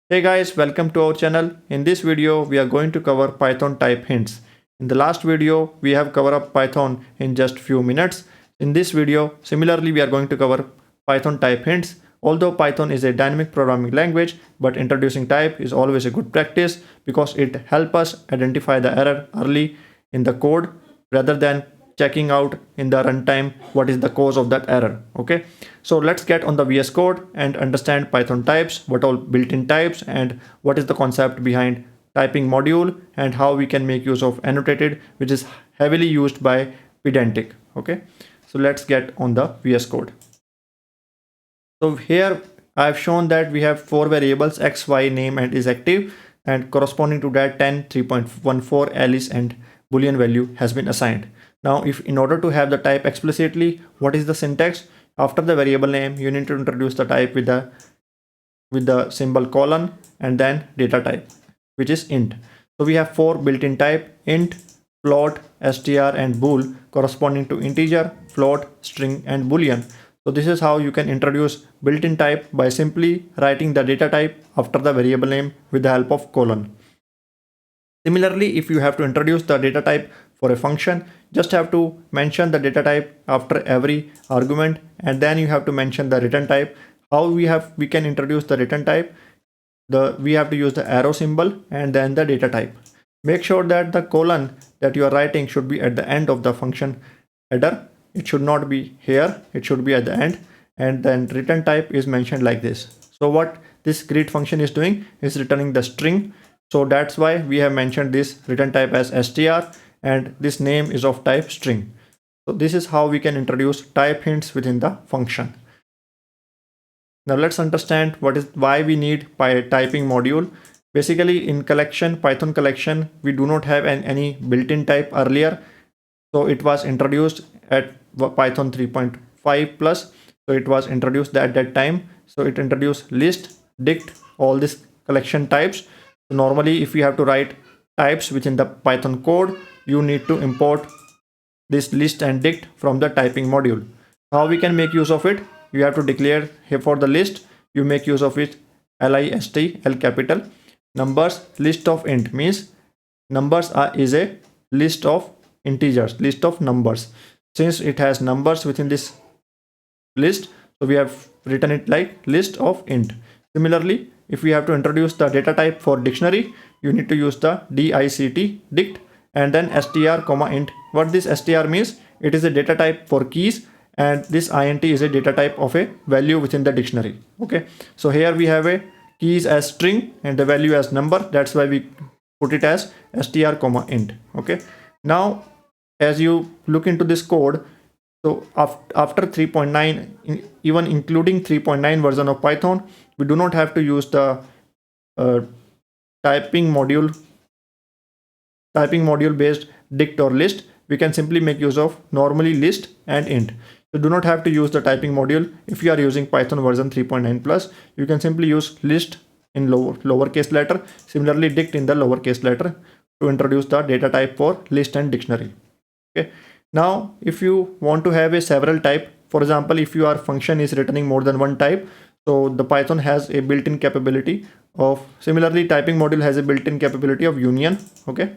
Hey guys, welcome to our channel. In this video, we are going to cover Python type hints. In the last video, we have covered up Python in just few minutes. In this video, similarly, we are going to cover Python type hints. Although Python is a dynamic programming language, but introducing type is always a good practice because it helps us identify the error early in the code rather than checking out in the runtime what is the cause of that error. Okay, so let's get on the VS Code and understand Python types, what all built-in types, and what is the concept behind typing module and how we can make use of annotated, which is heavily used by pedantic. Okay, so let's get on the VS Code. So here I've shown that we have four variables x, y, name, and is active, and corresponding to that 10, 3.14, Alice, and boolean value has been assigned. Now, if in order to have the type explicitly, what is the syntax? After the variable name, you need to introduce the type with the symbol colon and then data type, which is int. So we have four built-in type: int, float, str, and bool, corresponding to integer, float, string, and boolean. So this is how you can introduce built-in type by simply writing the data type after the variable name with the help of colon. Similarly, if you have to introduce the data type for a function, just have to mention the data type after every argument, and then you have to mention the return type. How we can introduce the return type? We have to use the arrow symbol and then the data type. Make sure that the colon that you are writing should be at the end of the function header. It should not be here, it should be at the end, and then return type is mentioned like this. So what this greet function is doing is returning the string. So that's why we have mentioned this return type as str, and this name is of type string. So this is how we can introduce type hints within the function. Now let's understand why we need typing module. Basically, in Python collection, we do not have any built-in type earlier. So it was introduced at Python 3.5 plus. So it was introduced at that time. So it introduced list, dict, all these collection types. So normally, if you have to write types within the Python code, you need to import this list and dict from the typing module. How we can make use of it? You have to declare here for the list, you make use of it list, L capital, numbers, list of int means numbers is a list of integers, list of numbers. Since it has numbers within this list, so we have written it like list of int. Similarly, if we have to introduce the data type for dictionary, you need to use the dict and then str int. What this str means? It is a data type for keys, and this int is a data type of a value within the dictionary. Okay, so here we have a keys as string and the value as number. That's why we put it as str int. Okay, now as you look into this code, so after 3.9, even including 3.9 version of Python, we do not have to use the typing module based dict or list. We can simply make use of normally list and int. So do not have to use the typing module. If you are using Python version 3.9 plus, you can simply use list in lowercase letter, similarly dict in the lowercase letter, to introduce the data type for list and dictionary. Okay, now if you want to have a several type, for example, if your function is returning more than one type, so the Python has a built-in capability of, similarly typing module has a built-in capability of union. Okay,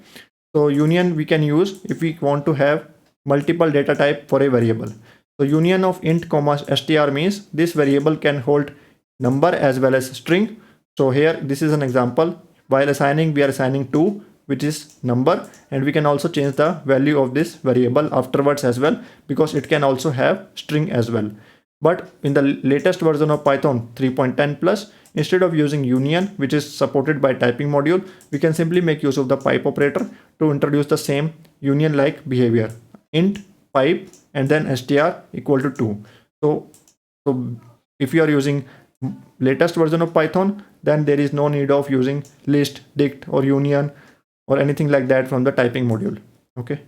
so union we can use if we want to have multiple data type for a variable. So union of int str means this variable can hold number as well as string. So here this is an example. While assigning, we are assigning 2, which is number, and we can also change the value of this variable afterwards as well, because it can also have string as well. But in the latest version of Python 3.10 plus, instead of using union, which is supported by typing module, we can simply make use of the pipe operator to introduce the same union like behavior: int pipe and then str equal to 2. So if you are using latest version of Python, then there is no need of using list, dict, or union or anything like that from the typing module. Okay,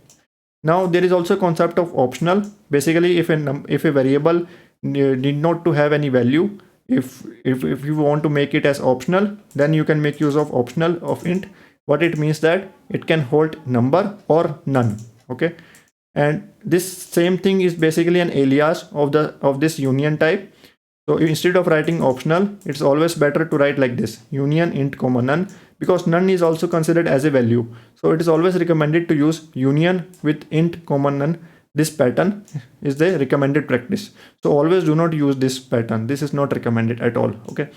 now there is also a concept of optional. Basically, if a variable need not to have any value, if you want to make it as optional, then you can make use of optional of int. What it means that it can hold number or none. Okay, and this same thing is basically an alias of this union type. So instead of writing optional, it's always better to write like this: union int comma none, because none is also considered as a value. So it is always recommended to use union with int comma none. This pattern is the recommended practice. So always do not use this pattern. This is not recommended at all. Okay.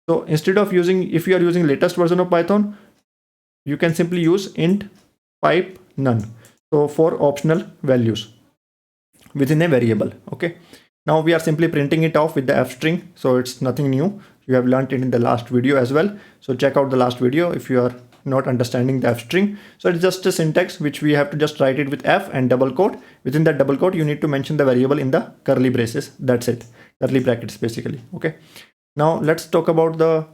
So instead of using, if you are using latest version of Python, you can simply use int pipe none. So for optional values within a variable. Okay. Now we are simply printing it off with the f string. So it's nothing new. You have learned it in the last video as well. So check out the last video if you are not understanding the f string. So it's just a syntax which we have to just write it with f and double quote. Within that double quote, you need to mention the variable in the curly braces. That's it. Curly brackets basically. Okay. Now let's talk about the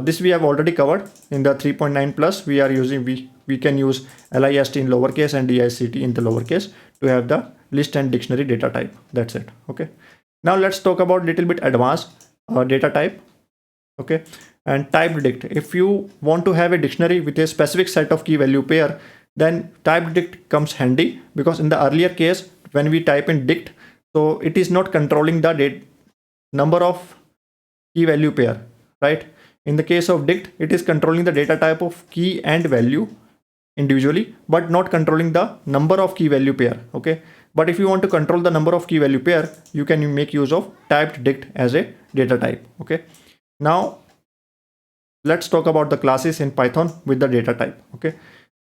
this we have already covered in the 3.9 plus. We are using we can use list in lowercase and dict in the lowercase to have the list and dictionary data type. That's it. Okay. Now let's talk about little bit advanced data type. Okay. And TypedDict. If you want to have a dictionary with a specific set of key value pair, then TypedDict comes handy, because in the earlier case when we type in dict, so it is not controlling the number of key value pair, right? In the case of dict, it is controlling the data type of key and value individually, but not controlling the number of key value pair. Okay. But if you want to control the number of key value pair, you can make use of TypedDict as a data type. Okay. Now let's talk about the classes in Python with the data type. Okay.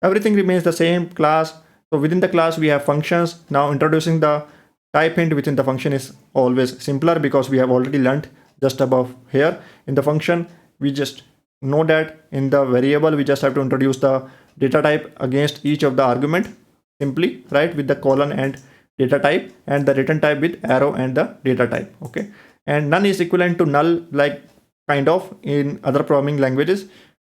Everything remains the same class. So within the class, we have functions. Now introducing the type hint within the function is always simpler, because we have already learned just above here. In the function, we just know that in the variable, we just have to introduce the data type against each of the argument simply, right, with the colon and data type, and the return type with arrow and the data type. Okay. And none is equivalent to null, like kind of in other programming languages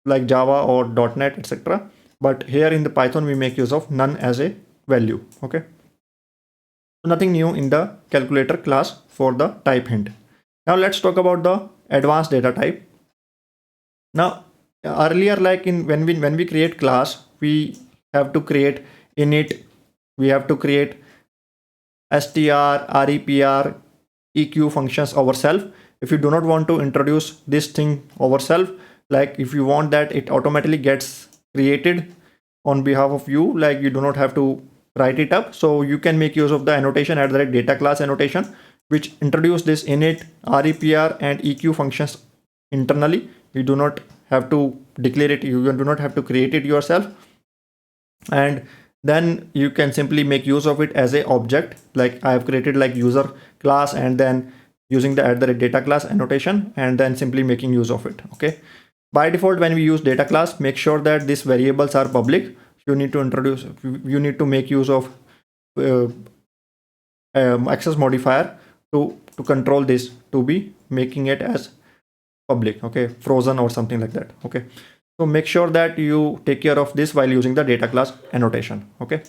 like Java or .NET, etc. But here in the Python, we make use of none as a value. Okay. So nothing new in the calculator class for the type hint. Now let's talk about the advanced data type. Now earlier, like in when we create class, we have to create init, we have to create str, repr, eq functions ourselves. If you do not want to introduce this thing ourselves, like if you want that it automatically gets created on behalf of you, like you do not have to write it up. So you can make use of the annotation at the data class annotation, which introduce this init, repr and eq functions internally. You do not have to declare it, you do not have to create it yourself, and then you can simply make use of it as a object. Like I have created like user class, and then using the data class annotation, and then simply making use of it. Okay. By default, when we use data class, make sure that these variables are public. You need to make use of access modifier to control this, to be making it as public. Okay. Frozen or something like that. Okay. So make sure that you take care of this while using the data class annotation. Okay.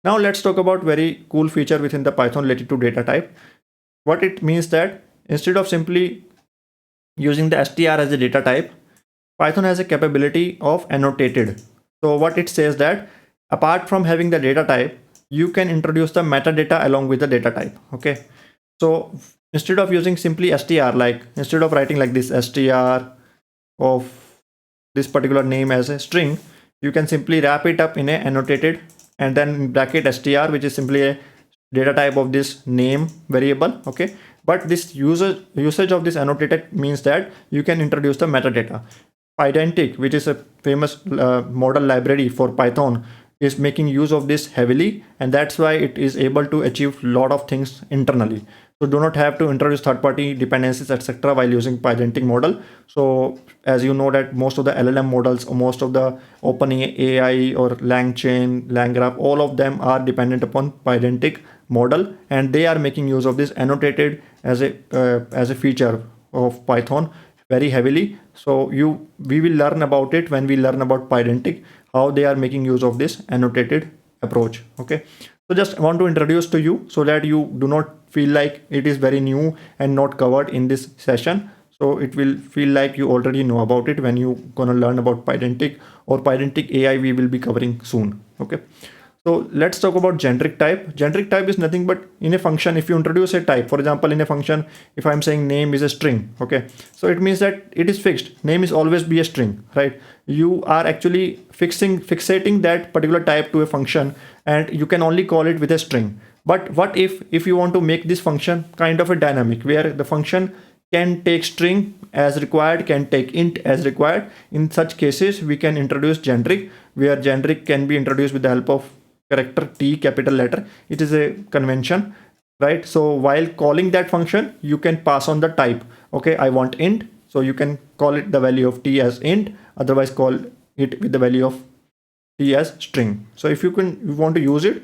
Now let's talk about very cool feature within the Python related to data type. What it means that instead of simply using the str as a data type, Python has a capability of annotated. So what it says that apart from having the data type, you can introduce the metadata along with the data type. Okay. So instead of using simply str, like instead of writing like this str of this particular name as a string, you can simply wrap it up in a annotated, and then bracket str, which is simply a data type of this name variable. Okay. But this usage of this annotated means that you can introduce the metadata. TypedDict, which is a famous model library for Python, is making use of this heavily, and that's why it is able to achieve a lot of things internally. So do not have to introduce third-party dependencies, etc. while using TypedDict model. So as you know that most of the LLM models, or most of the OpenAI or LangChain, LangGraph, all of them are dependent upon TypedDict model, and they are making use of this annotated as a feature of Python very heavily. So we will learn about it when we learn about TypedDict, how they are making use of this annotated approach. Okay. So just want to introduce to you so that you do not feel like it is very new and not covered in this session. So it will feel like you already know about it when you gonna learn about TypedDict or TypedDict AI we will be covering soon. Okay. So let's talk about generic type. Generic type is nothing but in a function, if you introduce a type, for example, in a function, if I'm saying name is a string, okay, so it means that it is fixed. Name is always be a string, right? You are actually fixating that particular type to a function, and you can only call it with a string. But what if you want to make this function kind of a dynamic, where the function can take string as required, can take int as required? In such cases, we can introduce generic, where generic can be introduced with the help of character T, capital letter. It is a convention, right? So while calling that function, you can pass on the type. Okay, I want int, so you can call it the value of T as int, otherwise call it with the value of T as string. So if you want to use it,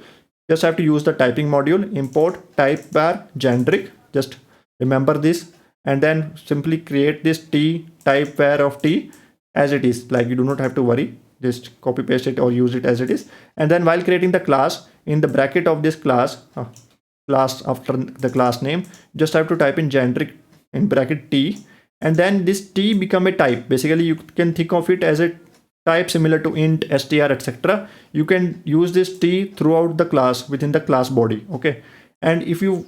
just have to use the typing module, import TypeVar generic. Just remember this, and then simply create this T TypeVar of T as it is. Like, you do not have to worry, just copy paste it or use it as it is. And then while creating the class, in the bracket of this class, after the class name, just have to type in generic in bracket T, and then this T become a type. Basically, you can think of it as a type similar to int, str, etc. You can use this T throughout the class within the class body. Okay, and if you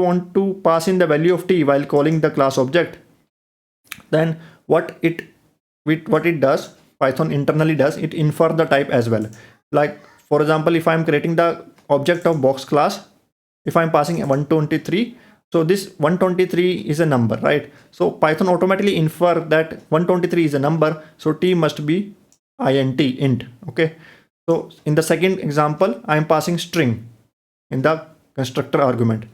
want to pass in the value of T while calling the class object, then what it does, Python internally does, it infer the type as well. Like, for example, if I'm creating the object of box class, if I'm passing 123, so this 123 is a number, right? So Python automatically infer that 123 is a number, so T must be int. Okay, so in the second example, I'm passing string in the constructor argument.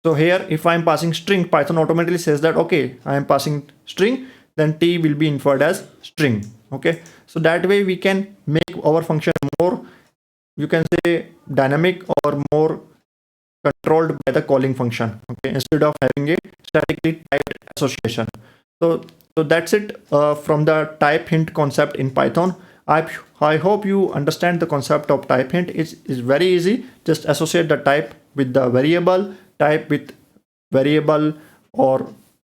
So here, if I'm passing string, Python automatically says that, okay, I am passing string, then T will be inferred as string. Okay, so that way we can make our function more, you can say, dynamic or more controlled by the calling function. Okay, instead of having a statically typed association. So that's it from the type hint concept in Python. I hope you understand the concept of type hint. It's very easy. Just associate the type with the variable, type with variable or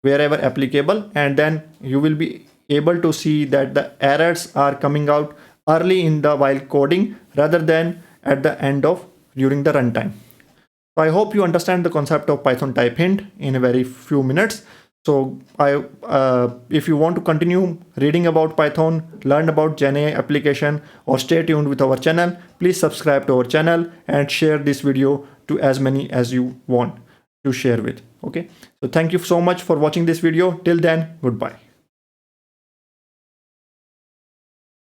wherever applicable, and then you will be able to see that the errors are coming out early in the while coding rather than at the end of during the runtime. So I hope you understand the concept of Python type hint in a very few minutes. So if you want to continue reading about Python, learn about GenAI application, or stay tuned with our channel, please subscribe to our channel and share this video to as many as you want to share with. Okay, so thank you so much for watching this video. Till then, goodbye.